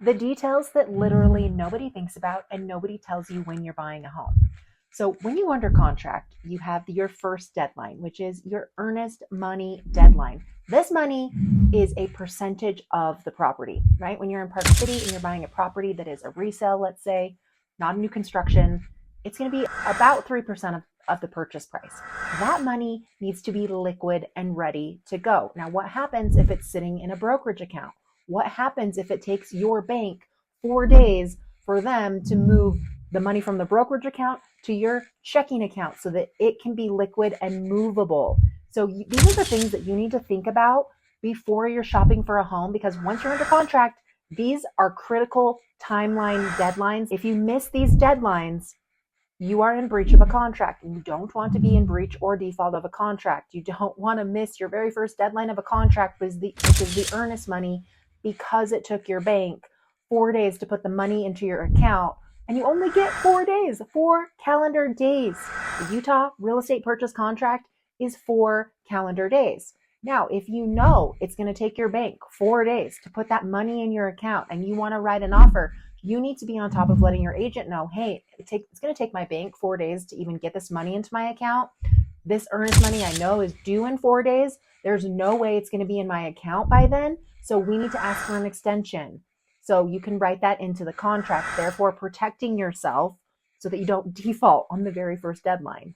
The details that literally nobody thinks about and nobody tells you when you're buying a home. So when you under contract, you have your first deadline, which is your earnest money deadline. This money is a percentage of the property, right? When you're in Park City and you're buying a property that is a resale, let's say, not a new construction, it's going to be about 3% of the purchase price. That money needs to be liquid and ready to go. Now, what happens if it's sitting in a brokerage account? What happens if it takes your bank 4 days for them to move the money from the brokerage account to your checking account so that it can be liquid and movable? So these are the things that you need to think about before you're shopping for a home, because once you're under contract, these are critical timeline deadlines. If you miss these deadlines, you are in breach of a contract, and you don't want to be in breach or default of a contract. You don't want to miss your very first deadline of a contract, which is the earnest money, because it took your bank 4 days to put the money into your account, and you only get 4 days, 4 calendar days. The Utah real estate purchase contract is 4 calendar days. Now, if you know it's going to take your bank 4 days to put that money in your account and you want to write an offer, you need to be on top of letting your agent know, hey, it's going to take my bank 4 days to even get this money into my account. This earnest money I know is due in 4 days. There's no way it's going to be in my account by then. So we need to ask for an extension. So you can write that into the contract, therefore protecting yourself so that you don't default on the very first deadline.